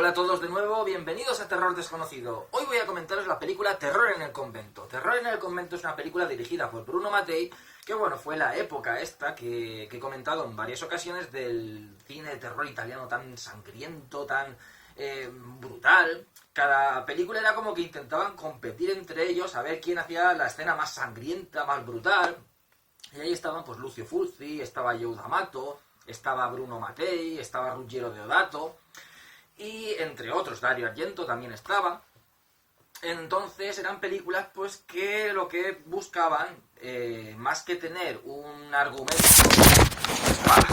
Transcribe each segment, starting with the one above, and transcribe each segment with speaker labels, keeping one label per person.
Speaker 1: Hola a todos de nuevo, bienvenidos a Terror Desconocido. Hoy voy a comentaros la película Terror en el Convento. Terror en el Convento es una película dirigida por Bruno Mattei, que bueno, fue la época esta que he comentado en varias ocasiones del cine de terror italiano tan sangriento, tan brutal. Cada película era como que intentaban competir entre ellos a ver quién hacía la escena más sangrienta, más brutal. Y ahí estaban pues Lucio Fulci, estaba Joe D'Amato, estaba Bruno Mattei, estaba Ruggero Deodato y entre otros, Dario Argento también estaba. Entonces eran películas pues que lo que buscaban, más que tener un argumento... ¡Ah!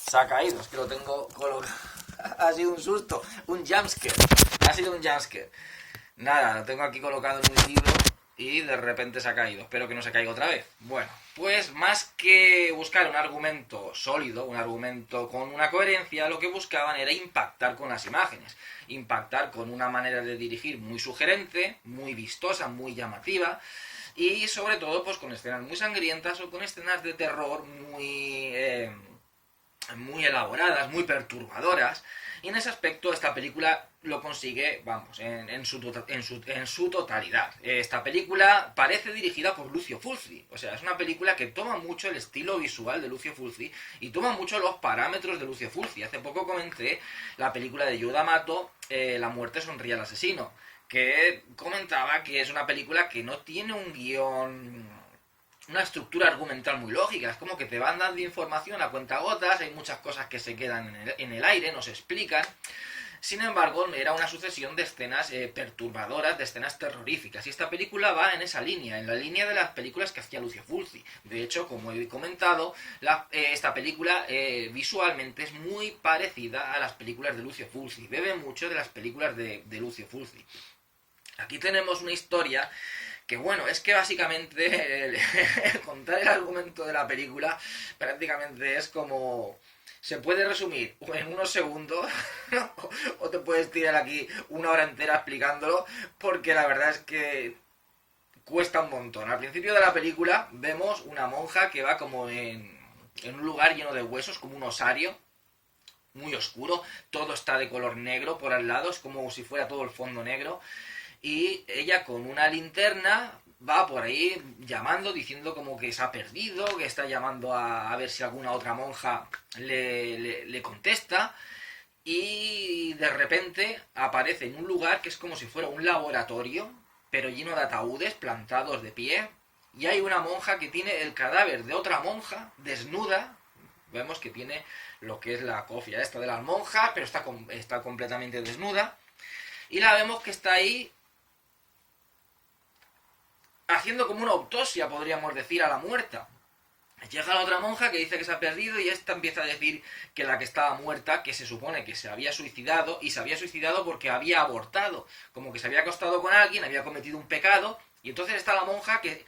Speaker 1: Se ha caído, es que lo tengo colocado. Ha sido un susto, un jumpscare. Ha sido un jumpscare. Nada, lo tengo aquí colocado en un libro y de repente se ha caído. Espero que no se caiga otra vez. Bueno, pues más que buscar un argumento sólido, un argumento con una coherencia, lo que buscaban era impactar con las imágenes. Impactar con una manera de dirigir muy sugerente, muy vistosa, muy llamativa. Y sobre todo pues con escenas muy sangrientas o con escenas de terror muy elaboradas, muy perturbadoras. Y en ese aspecto esta película lo consigue, vamos, en su totalidad. Esta película parece dirigida por Lucio Fulci. O sea, es una película que toma mucho el estilo visual de Lucio Fulci y toma mucho los parámetros de Lucio Fulci. Hace poco comenté la película de Joe D'Amato, La muerte sonríe al asesino, que comentaba que es una película que no tiene un guión, una estructura argumental muy lógica. Es como que te van dando información a cuentagotas, hay muchas cosas que se quedan en el aire, no se explican. Sin embargo, era una sucesión de escenas perturbadoras, de escenas terroríficas. Y esta película va en esa línea, en la línea de las películas que hacía Lucio Fulci. De hecho, como he comentado, esta película visualmente es muy parecida a las películas de Lucio Fulci. Bebe mucho de las películas de Lucio Fulci. Aquí tenemos una historia que bueno, es que básicamente contar el argumento de la película prácticamente es como... Se puede resumir en unos segundos o te puedes tirar aquí una hora entera explicándolo, porque la verdad es que cuesta un montón. Al principio de la película vemos una monja que va como en un lugar lleno de huesos, como un osario, muy oscuro, todo está de color negro por al lado, es como si fuera todo el fondo negro. Y ella con una linterna va por ahí llamando, diciendo como que se ha perdido, que está llamando a ver si alguna otra monja le contesta. Y de repente aparece en un lugar que es como si fuera un laboratorio, pero lleno de ataúdes plantados de pie. Y hay una monja que tiene el cadáver de otra monja desnuda. Vemos que tiene lo que es la cofia esta de las monjas, pero está completamente desnuda. Y la vemos que está ahí haciendo como una autopsia, podríamos decir, a la muerta. Llega la otra monja que dice que se ha perdido y esta empieza a decir que la que estaba muerta, que se supone que se había suicidado, y se había suicidado porque había abortado, como que se había acostado con alguien, había cometido un pecado, y entonces está la monja que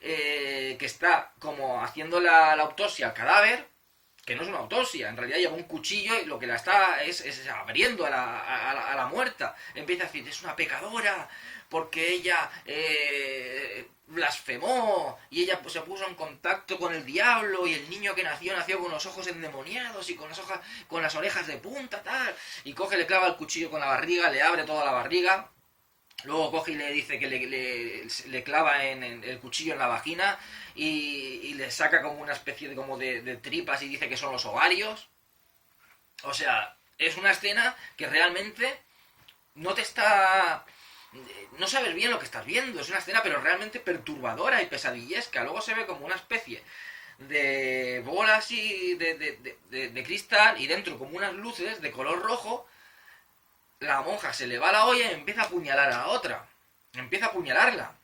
Speaker 1: está como haciendo la autopsia al cadáver, que no es una autopsia, en realidad lleva un cuchillo y lo que la está es abriendo a la muerta. Empieza a decir, es una pecadora, porque ella blasfemó, y ella pues, se puso en contacto con el diablo, y el niño que nació con los ojos endemoniados, y con las orejas de punta, tal, y coge, le clava el cuchillo con la barriga, le abre toda la barriga. Luego coge y le dice que le clava en el cuchillo en la vagina y le saca como una especie de tripas y dice que son los ovarios. O sea, es una escena que realmente no te está... No sabes bien lo que estás viendo. Es una escena pero realmente perturbadora y pesadillesca. Luego se ve como una especie de bola así de cristal y dentro como unas luces de color rojo. La monja se le va la olla y empieza a apuñalar a la otra. Empieza a apuñalarla.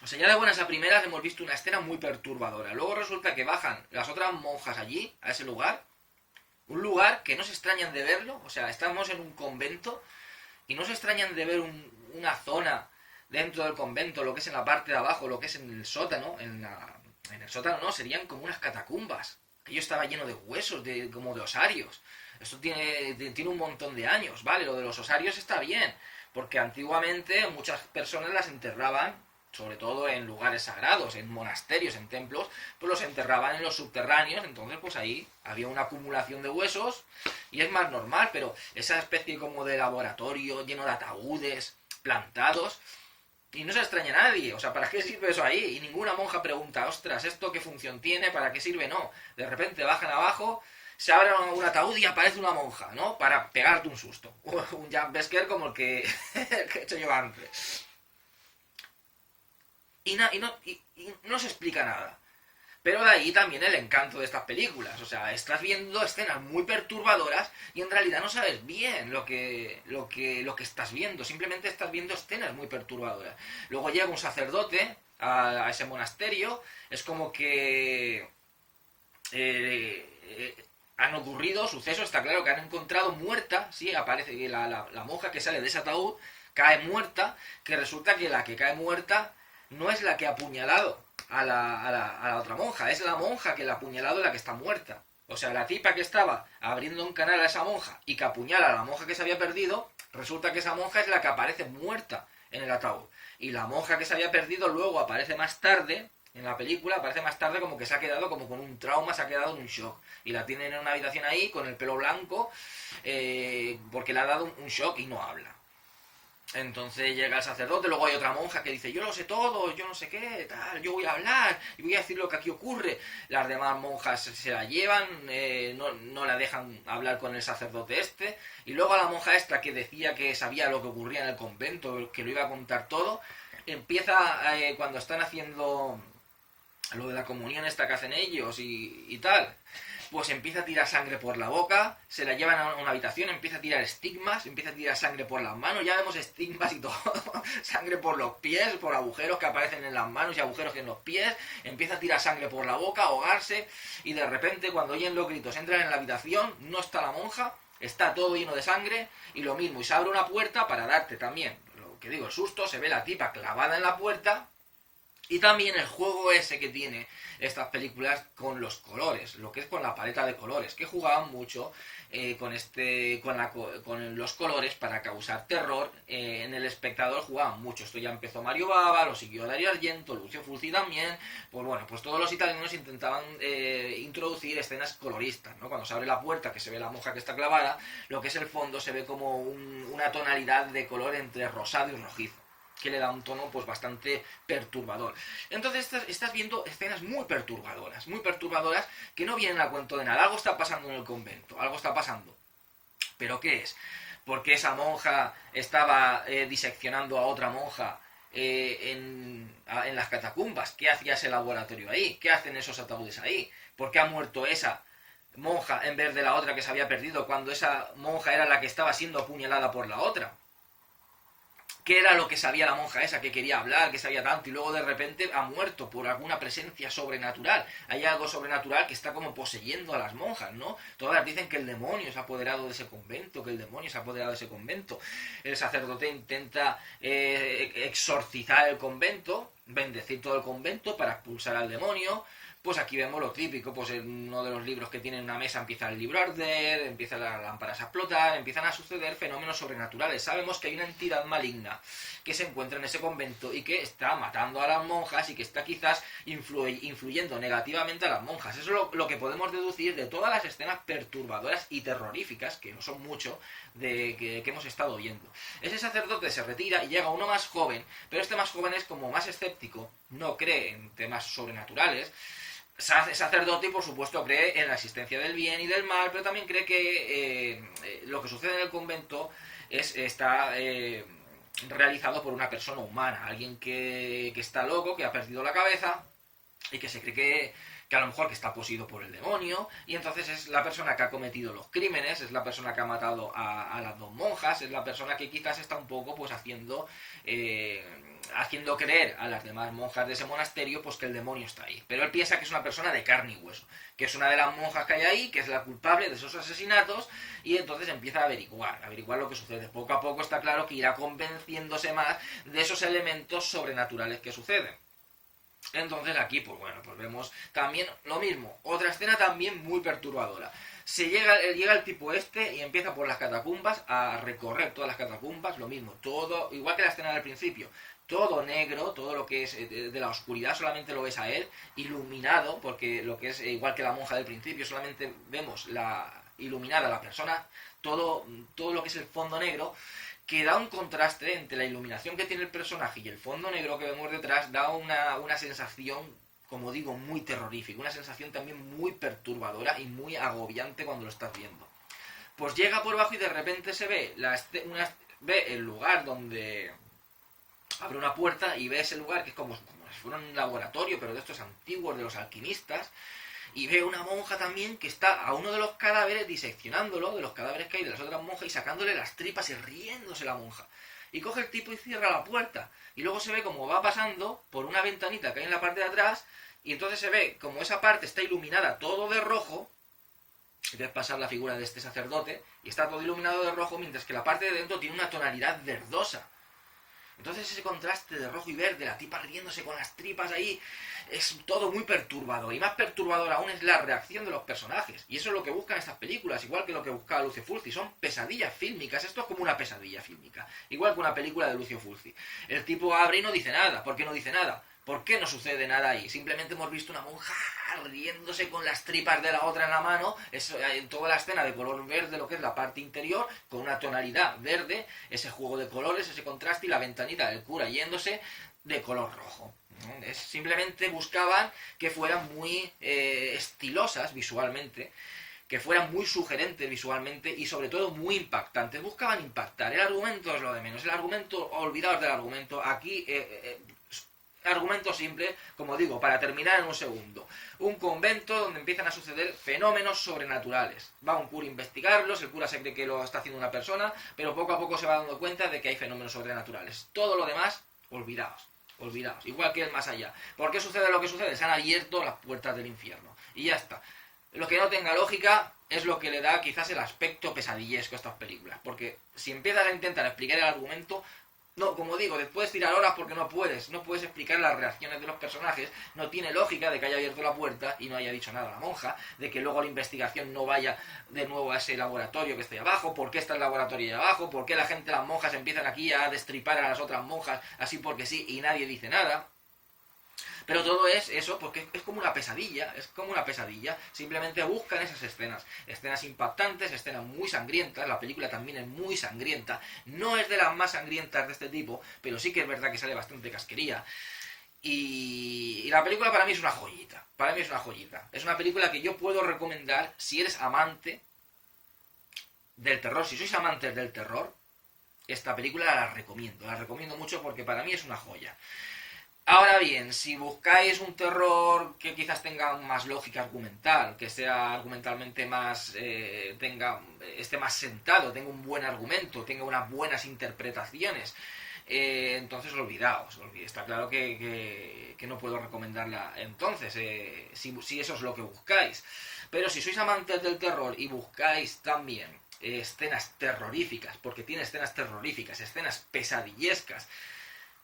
Speaker 1: O sea, ya de buenas a primeras hemos visto una escena muy perturbadora. Luego resulta que bajan las otras monjas allí, a ese lugar. Un lugar que no se extrañan de verlo. O sea, estamos en un convento y no se extrañan de ver una zona dentro del convento, lo que es en la parte de abajo, lo que es en el sótano. En el sótano no, serían como unas catacumbas. Aquello estaba lleno de huesos, como de osarios. Esto tiene un montón de años, ¿vale? Lo de los osarios está bien, porque antiguamente muchas personas las enterraban sobre todo en lugares sagrados, en monasterios, en templos, pues los enterraban en los subterráneos, entonces pues ahí había una acumulación de huesos y es más normal, pero esa especie como de laboratorio lleno de ataúdes plantados, y no se extraña a nadie, o sea, ¿para qué sirve eso ahí? Y ninguna monja pregunta, ostras, ¿esto qué función tiene? ¿Para qué sirve? No, de repente bajan abajo, se abre un ataúd y aparece una monja, ¿no? Para pegarte un susto, un jumpscare como el que, el que he hecho yo antes. Y no se explica nada. Pero de ahí también el encanto de estas películas. O sea, estás viendo escenas muy perturbadoras y en realidad no sabes bien lo que estás viendo. Simplemente estás viendo escenas muy perturbadoras. Luego llega un sacerdote a ese monasterio. Es como que han ocurrido sucesos. Está claro que han encontrado muerta. Sí, aparece que la monja que sale de ese ataúd cae muerta. Que resulta que la que cae muerta no es la que ha apuñalado a la otra monja, es la monja que la ha apuñalado la que está muerta. O sea, la tipa que estaba abriendo un canal a esa monja y que apuñala a la monja que se había perdido, resulta que esa monja es la que aparece muerta en el ataúd. Y la monja que se había perdido luego aparece más tarde, en la película, aparece más tarde como que se ha quedado como con un trauma, se ha quedado en un shock. Y la tienen en una habitación ahí con el pelo blanco porque le ha dado un shock y no habla. Entonces llega el sacerdote, luego hay otra monja que dice, yo lo sé todo, yo no sé qué, tal, yo voy a hablar y voy a decir lo que aquí ocurre. Las demás monjas se la llevan, no la dejan hablar con el sacerdote este. Y luego a la monja esta que decía que sabía lo que ocurría en el convento, que lo iba a contar todo, empieza cuando están haciendo lo de la comunión esta que hacen ellos y tal, pues empieza a tirar sangre por la boca, se la llevan a una habitación, empieza a tirar estigmas, empieza a tirar sangre por las manos, ya vemos estigmas y todo, sangre por los pies, por agujeros que aparecen en las manos y agujeros en los pies, empieza a tirar sangre por la boca, ahogarse, y de repente cuando oyen los gritos entran en la habitación, no está la monja, está todo lleno de sangre, y lo mismo, y se abre una puerta para darte también, lo que digo, el susto, se ve la tipa clavada en la puerta, y también el juego ese que tiene estas películas con los colores, lo que es con la paleta de colores, que jugaban mucho con los colores para causar terror en el espectador, jugaban mucho. Esto ya empezó Mario Bava, lo siguió Dario Argento, Lucio Fulci también. Pues bueno, pues todos los italianos intentaban introducir escenas coloristas, ¿no? Cuando se abre la puerta, que se ve la monja que está clavada, lo que es el fondo se ve como una tonalidad de color entre rosado y rojizo, que le da un tono pues bastante perturbador. Entonces estás viendo escenas muy perturbadoras que no vienen a cuento de nada. Algo está pasando en el convento, algo está pasando. ¿Pero qué es? Porque esa monja estaba diseccionando a otra monja en las catacumbas. ¿Qué hacía ese laboratorio ahí? ¿Qué hacen esos ataúdes ahí? ¿Por qué ha muerto esa monja en vez de la otra que se había perdido cuando esa monja era la que estaba siendo apuñalada por la otra? ¿Qué era lo que sabía la monja esa, que quería hablar, que sabía tanto, y luego de repente ha muerto por alguna presencia sobrenatural? Hay algo sobrenatural que está como poseyendo a las monjas, ¿no? Todas dicen que el demonio se ha apoderado de ese convento, que el demonio se ha apoderado de ese convento. El sacerdote intenta exorcizar el convento, bendecir todo el convento para expulsar al demonio. Pues aquí vemos lo típico, pues en uno de los libros que tiene en una mesa empieza el libro a arder, empiezan las lámparas a explotar, empiezan a suceder fenómenos sobrenaturales. Sabemos que hay una entidad maligna que se encuentra en ese convento y que está matando a las monjas y que está quizás influyendo negativamente a las monjas. Eso es lo que podemos deducir de todas las escenas perturbadoras y terroríficas, que no son mucho, que hemos estado viendo. Ese sacerdote se retira y llega uno más joven, pero este más joven es como más escéptico, no cree en temas sobrenaturales. Sacerdote y por supuesto cree en la existencia del bien y del mal, pero también cree que lo que sucede en el convento está realizado por una persona humana, alguien que está loco, que ha perdido la cabeza y que se cree que a lo mejor que está poseído por el demonio, y entonces es la persona que ha cometido los crímenes, es la persona que ha matado a las dos monjas, es la persona que quizás está un poco pues haciendo creer a las demás monjas de ese monasterio pues que el demonio está ahí. Pero él piensa que es una persona de carne y hueso, que es una de las monjas que hay ahí, que es la culpable de esos asesinatos, y entonces empieza a averiguar lo que sucede. Poco a poco está claro que irá convenciéndose más de esos elementos sobrenaturales que suceden. Entonces aquí, pues bueno, pues vemos también lo mismo, otra escena también muy perturbadora. Llega el tipo este y empieza por las catacumbas a recorrer todas las catacumbas, lo mismo, todo, igual que la escena del principio, todo negro, todo lo que es de la oscuridad solamente lo ves a él, iluminado, porque lo que es igual que la monja del principio, solamente vemos la iluminada la persona, todo lo que es el fondo negro, que da un contraste entre la iluminación que tiene el personaje y el fondo negro que vemos detrás, da una sensación, como digo, muy terrorífica, una sensación también muy perturbadora y muy agobiante cuando lo estás viendo. Pues llega por abajo y de repente se ve, ve el lugar donde abre una puerta y ve ese lugar que es como si fuera un laboratorio, pero de estos antiguos, de los alquimistas, y ve una monja también que está a uno de los cadáveres diseccionándolo, de los cadáveres que hay de las otras monjas, y sacándole las tripas y riéndose la monja. Y coge el tipo y cierra la puerta. Y luego se ve como va pasando por una ventanita que hay en la parte de atrás, y entonces se ve como esa parte está iluminada todo de rojo, y ves pasar la figura de este sacerdote, y está todo iluminado de rojo, mientras que la parte de dentro tiene una tonalidad verdosa. Entonces ese contraste de rojo y verde, la tipa riéndose con las tripas ahí, es todo muy perturbador. Y más perturbador aún es la reacción de los personajes. Y eso es lo que buscan estas películas, igual que lo que buscaba Lucio Fulci. Son pesadillas fílmicas. Esto es como una pesadilla fílmica. Igual que una película de Lucio Fulci. El tipo abre y no dice nada. ¿Por qué no dice nada? ¿Por qué no sucede nada ahí? Simplemente hemos visto una monja riéndose con las tripas de la otra en la mano, en toda la escena de color verde, lo que es la parte interior, con una tonalidad verde, ese juego de colores, ese contraste, y la ventanita del cura yéndose de color rojo. Simplemente buscaban que fueran muy estilosas visualmente, que fueran muy sugerentes visualmente y sobre todo muy impactantes. Buscaban impactar. El argumento es lo de menos. El argumento, olvidaos del argumento. Aquí argumento simple, como digo, para terminar en un segundo. Un convento donde empiezan a suceder fenómenos sobrenaturales. Va un cura a investigarlos, el cura se cree que lo está haciendo una persona, pero poco a poco se va dando cuenta de que hay fenómenos sobrenaturales. Todo lo demás, olvidaos. Igual que el más allá. ¿Por qué sucede lo que sucede? Se han abierto las puertas del infierno. Y ya está. Lo que no tenga lógica es lo que le da quizás el aspecto pesadillesco a estas películas. Porque si empiezas a intentar explicar el argumento, no, como digo, después tirar horas porque no puedes explicar las reacciones de los personajes, no tiene lógica de que haya abierto la puerta y no haya dicho nada a la monja, de que luego la investigación no vaya de nuevo a ese laboratorio que está ahí abajo, por qué está el laboratorio ahí abajo, por qué la gente, las monjas empiezan aquí a destripar a las otras monjas así porque sí y nadie dice nada. Pero todo es eso, porque es como una pesadilla, simplemente buscan esas escenas impactantes, escenas muy sangrientas, la película también es muy sangrienta, no es de las más sangrientas de este tipo, pero sí que es verdad que sale bastante casquería. Y la película para mí es una joyita, es una película que yo puedo recomendar si eres amante del terror, si sois amantes del terror, esta película la recomiendo mucho porque para mí es una joya. Ahora bien, si buscáis un terror que quizás tenga más lógica argumental, que sea argumentalmente más, esté más sentado, tenga un buen argumento, tenga unas buenas interpretaciones, entonces olvidaos. Está claro que no puedo recomendarla entonces, si eso es lo que buscáis. Pero si sois amantes del terror y buscáis también escenas terroríficas, porque tiene escenas terroríficas, escenas pesadillescas,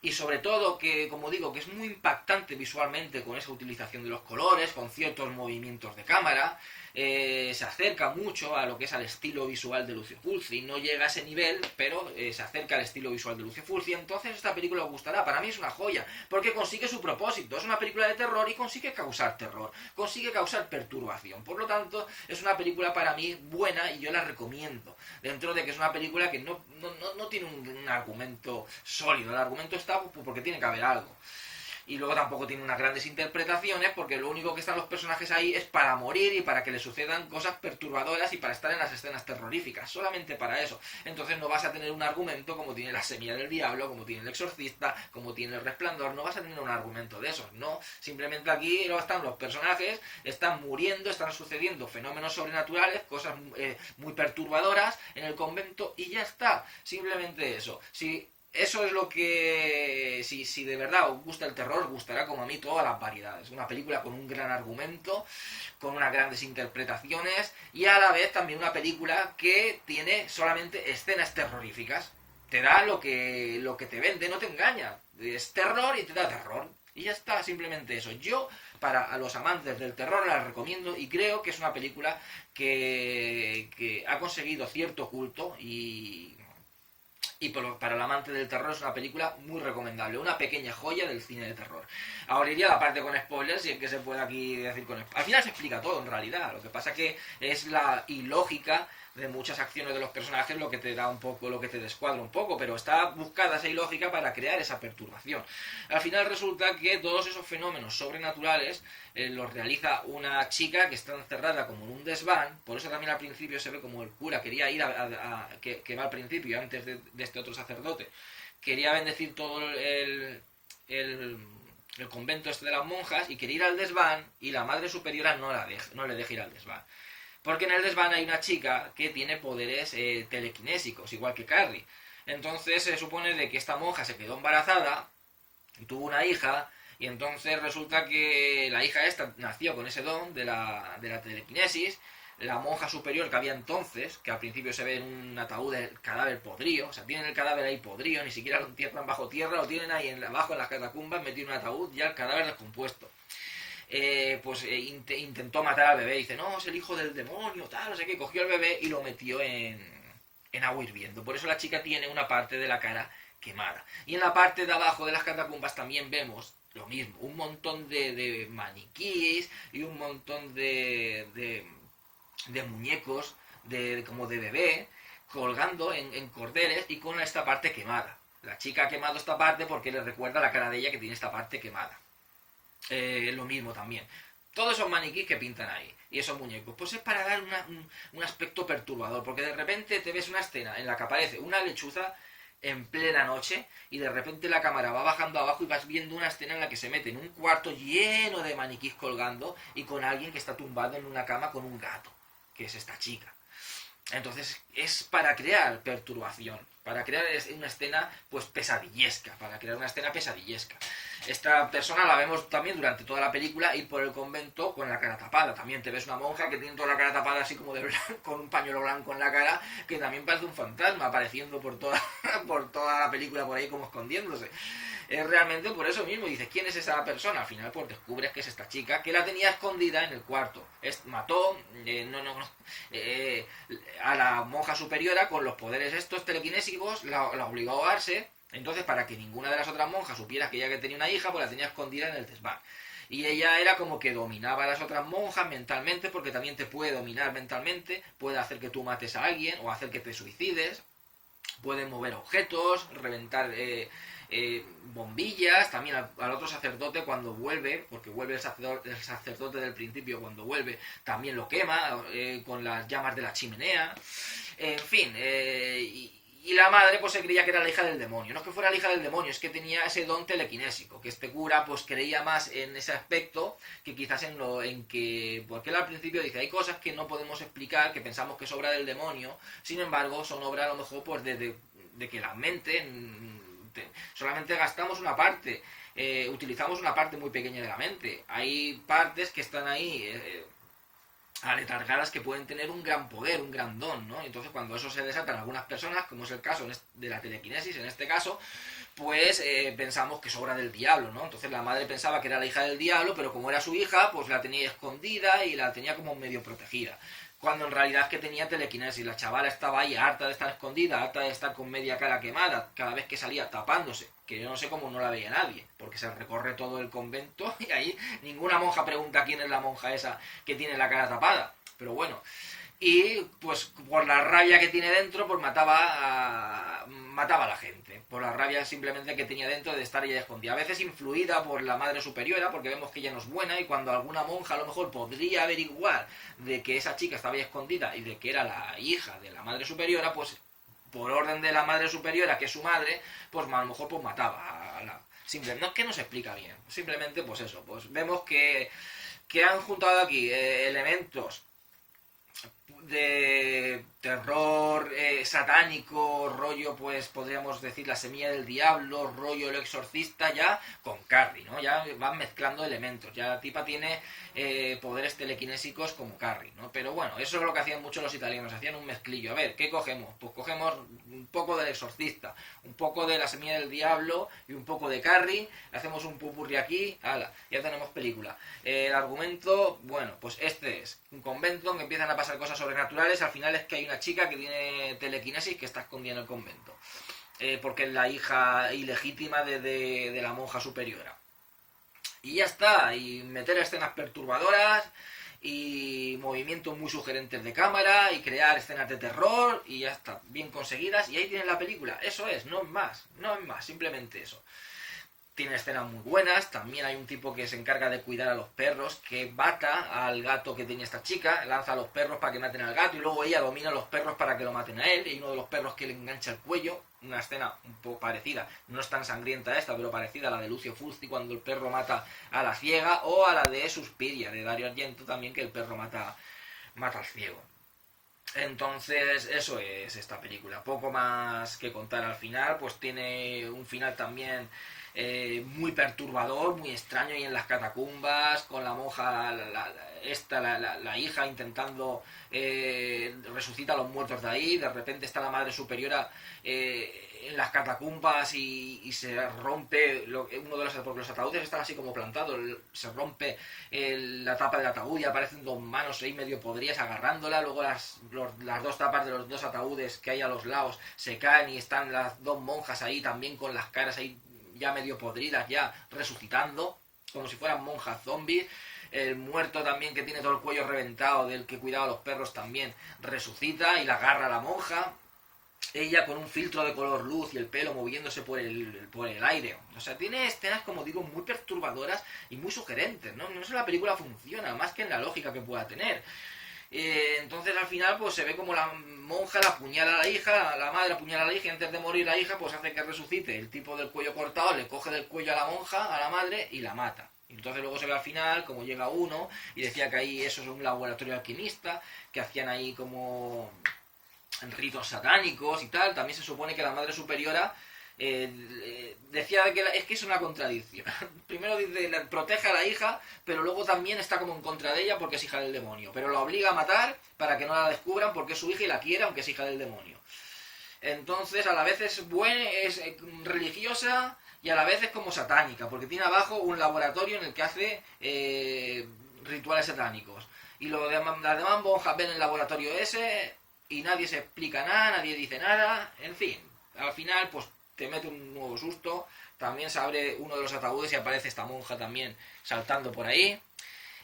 Speaker 1: y sobre todo que, como digo, que es muy impactante visualmente con esa utilización de los colores, con ciertos movimientos de cámara, se acerca mucho a lo que es al estilo visual de Lucio Fulci, no llega a ese nivel, pero se acerca al estilo visual de Lucio Fulci, entonces esta película os gustará. Para mí es una joya, porque consigue su propósito, es una película de terror y consigue causar terror, consigue causar perturbación, por lo tanto es una película para mí buena y yo la recomiendo, dentro de que es una película que no tiene un argumento sólido, el argumento está porque tiene que haber algo. Y luego tampoco tiene unas grandes interpretaciones porque lo único que están los personajes ahí es para morir y para que les sucedan cosas perturbadoras y para estar en las escenas terroríficas, solamente para eso. Entonces no vas a tener un argumento como tiene La Semilla del Diablo, como tiene El Exorcista, como tiene El Resplandor, no vas a tener un argumento de esos, no. Simplemente aquí están los personajes, están muriendo, están sucediendo fenómenos sobrenaturales, cosas muy perturbadoras en el convento y ya está, simplemente eso. Eso es lo que, si de verdad os gusta el terror, os gustará como a mí todas las variedades. Una película con un gran argumento, con unas grandes interpretaciones y a la vez también una película que tiene solamente escenas terroríficas. Te da lo que te vende, no te engaña. Es terror y te da terror. Y ya está, simplemente eso. Yo, para a los amantes del terror, la recomiendo y creo que es una película que ha conseguido cierto culto y para el amante del terror es una película muy recomendable, una pequeña joya del cine de terror. Ahora iría a la parte con spoilers, si es que se puede aquí decir con spoilers. Al final se explica todo en realidad, lo que pasa que es la ilógica de muchas acciones de los personajes lo que te da un poco, lo que te descuadra un poco, pero está buscada esa ilógica para crear esa perturbación. Al final resulta que todos esos fenómenos sobrenaturales los realiza una chica que está encerrada como en un desván, por eso también al principio se ve como el cura quería ir que va al principio, antes de este otro sacerdote, quería bendecir todo el convento este de las monjas y quería ir al desván y la madre superiora no le deja ir al desván. Porque en el desván hay una chica que tiene poderes telequinésicos, igual que Carrie. Entonces se supone de que esta monja se quedó embarazada, y tuvo una hija, y entonces resulta que la hija esta nació con ese don de la telequinesis. La monja superior que había entonces, que al principio se ve en un ataúd el cadáver podrido, o sea, tienen el cadáver ahí podrido, ni siquiera lo entierran bajo tierra, lo tienen ahí abajo en las catacumbas, metido en un ataúd, ya el cadáver descompuesto. Intentó matar al bebé, dice, no, es el hijo del demonio, tal, no sé qué, cogió al bebé y lo metió en agua hirviendo. Por eso la chica tiene una parte de la cara quemada. Y en la parte de abajo de las catacumbas también vemos lo mismo, un montón de maniquíes y un montón de muñecos como de bebé colgando en cordeles y con esta parte quemada. La chica ha quemado esta parte porque le recuerda la cara de ella que tiene esta parte quemada. Lo mismo también. Todos esos maniquíes que pintan ahí y esos muñecos, pues es para dar un aspecto perturbador, porque de repente te ves una escena en la que aparece una lechuza en plena noche y de repente la cámara va bajando abajo y vas viendo una escena en la que se mete en un cuarto lleno de maniquís colgando y con alguien que está tumbado en una cama con un gato, que es esta chica. Entonces es para crear perturbación, para crear una escena pues pesadillesca, para crear una escena pesadillesca. Esta persona la vemos también durante toda la película ir por el convento con la cara tapada. También te ves una monja que tiene toda la cara tapada así como de blanco, con un pañuelo blanco en la cara, que también parece un fantasma apareciendo por toda la película por ahí como escondiéndose. Es realmente por eso mismo, dices, ¿quién es esa persona? Al final pues descubres que es esta chica que la tenía escondida en el cuarto. Mató a la monja superiora con los poderes estos telequinésicos, la obligó a ahogarse. Entonces, para que ninguna de las otras monjas supiera que ella que tenía una hija, pues la tenía escondida en el desván. Y ella era como que dominaba a las otras monjas mentalmente, porque también te puede dominar mentalmente, puede hacer que tú mates a alguien o hacer que te suicides, puede mover objetos, reventar bombillas. También al otro sacerdote cuando vuelve, porque vuelve el sacerdote del principio, cuando vuelve también lo quema con las llamas de la chimenea. En fin, y la madre pues se creía que era la hija del demonio. No es que fuera la hija del demonio, es que tenía ese don telequinésico, que este cura pues creía más en ese aspecto que quizás en que... Porque él al principio dice, hay cosas que no podemos explicar, que pensamos que es obra del demonio, sin embargo son obra a lo mejor pues de que la mente... solamente gastamos una parte, utilizamos una parte muy pequeña de la mente. Hay partes que están ahí... aletargadas que pueden tener un gran poder, un gran don, ¿no? Entonces cuando eso se desata en algunas personas, como es el caso de la telequinesis en este caso, pues pensamos que es obra del diablo, ¿no? Entonces la madre pensaba que era la hija del diablo, pero como era su hija, pues la tenía escondida y la tenía como medio protegida. Cuando en realidad es que tenía telequinesis, la chavala estaba ahí harta de estar escondida, harta de estar con media cara quemada, cada vez que salía tapándose, que yo no sé cómo no la veía nadie, porque se recorre todo el convento y ahí ninguna monja pregunta quién es la monja esa que tiene la cara tapada, pero bueno. Y pues por la rabia que tiene dentro, pues mataba a la gente, por la rabia simplemente que tenía dentro de estar ella escondida. A veces influida por la madre superiora, porque vemos que ella no es buena, y cuando alguna monja a lo mejor podría averiguar de que esa chica estaba ahí escondida y de que era la hija de la madre superiora, pues por orden de la madre superiora, que es su madre, pues a lo mejor pues mataba a la... Simplemente, no es que no se explica bien, simplemente pues eso, pues vemos que han juntado aquí elementos de terror satánico, rollo, pues podríamos decir La semilla del diablo, rollo El exorcista, ya con Carrie, ¿no? Ya van mezclando elementos, ya la tipa tiene poderes telequinésicos como Carrie, ¿no? Pero bueno, eso es lo que hacían mucho los italianos, hacían un mezclillo. A ver, ¿qué cogemos? Pues cogemos un poco del exorcista, un poco de La semilla del diablo y un poco de Carrie, hacemos un pupurri aquí, ala, ya tenemos película. El argumento, bueno, pues este es un convento en que empiezan a pasar cosas sobrenaturales, al final es que hay una chica que tiene telequinesis que está escondida en el convento, porque es la hija ilegítima de la monja superiora. Y ya está, y meter escenas perturbadoras y movimientos muy sugerentes de cámara y crear escenas de terror y ya está, bien conseguidas, y ahí tienes la película. Eso es, no es más, no es más, simplemente eso. Tiene escenas muy buenas, también hay un tipo que se encarga de cuidar a los perros, que mata al gato que tenía esta chica, lanza a los perros para que maten al gato y luego ella domina a los perros para que lo maten a él, y uno de los perros que le engancha el cuello, una escena un poco parecida, no es tan sangrienta esta, pero parecida a la de Lucio Fulci cuando el perro mata a la ciega, o a la de Suspiria, de Dario Argento también, que el perro mata al ciego. Entonces, eso es esta película. Poco más que contar al final, pues tiene un final también muy perturbador, muy extraño, y en las catacumbas, con la monja, la hija intentando resucitar a los muertos de ahí, de repente está la madre superiora en las catacumbas y se rompe uno de porque los ataúdes están así como plantados, se rompe la tapa del ataúd y aparecen dos manos ahí medio podridas agarrándola, luego las dos tapas de los dos ataúdes que hay a los lados se caen y están las dos monjas ahí también con las caras ahí ya medio podridas, ya resucitando, como si fueran monjas zombies. El muerto también, que tiene todo el cuello reventado, del que cuidaba a los perros, también resucita y la agarra a la monja. Ella con un filtro de color luz y el pelo moviéndose por el aire. O sea, tiene escenas, como digo, muy perturbadoras y muy sugerentes, ¿no? No sé, la película funciona, más que en la lógica que pueda tener. Entonces al final pues se ve como la monja la apuñala a la hija, la madre apuñala a la hija, y antes de morir la hija pues hace que resucite el tipo del cuello cortado, le coge del cuello a la monja, a la madre, y la mata. Y entonces luego se ve al final como llega uno y decía que ahí eso es un laboratorio alquimista, que hacían ahí como ritos satánicos y tal. También se supone que la madre superiora decía que es que es una contradicción. Primero dice, protege a la hija, pero luego también está como en contra de ella porque es hija del demonio, pero la obliga a matar para que no la descubran porque es su hija y la quiere aunque es hija del demonio. Entonces a la vez es buena, es religiosa, y a la vez es como satánica, porque tiene abajo un laboratorio en el que hace rituales satánicos. Y las demás monjas ven el laboratorio ese y nadie se explica nada, nadie dice nada, en fin. Al final pues te mete un nuevo susto, también se abre uno de los ataúdes y aparece esta monja también saltando por ahí.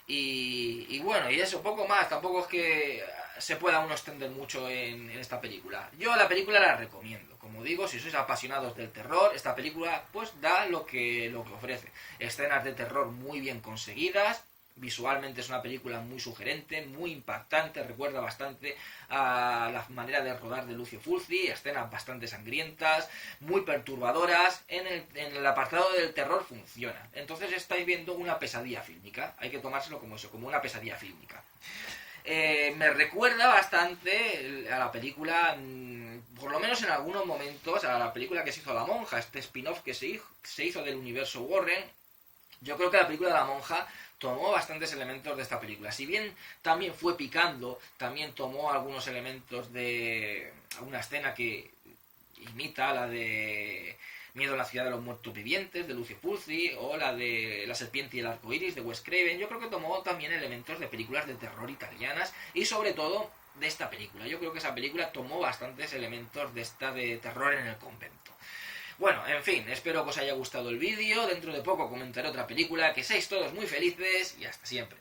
Speaker 1: Y bueno, y eso, poco más, tampoco es que se pueda uno extender mucho en esta película. Yo la película la recomiendo, como digo, si sois apasionados del terror, esta película pues da lo que ofrece. Escenas de terror muy bien conseguidas, visualmente es una película muy sugerente, muy impactante, recuerda bastante a la manera de rodar de Lucio Fulci, escenas bastante sangrientas, muy perturbadoras. En el apartado del terror funciona. Entonces estáis viendo una pesadilla fílmica, hay que tomárselo como eso, como una pesadilla fílmica. Me recuerda bastante a la película, por lo menos en algunos momentos, a la película que se hizo La Monja, este spin-off que se hizo del universo Warren. Yo creo que la película de La Monja tomó bastantes elementos de esta película. Si bien también fue picando, también tomó algunos elementos de una escena que imita la de Miedo en la ciudad de los muertos vivientes, de Lucio Fulci, o la de La serpiente y el arco iris, de Wes Craven. Yo creo que tomó también elementos de películas de terror italianas, y sobre todo de esta película. Yo creo que esa película tomó bastantes elementos de esta de terror en el convento. Bueno, en fin, espero que os haya gustado el vídeo. Dentro de poco comentaré otra película. Que seáis todos muy felices y hasta siempre.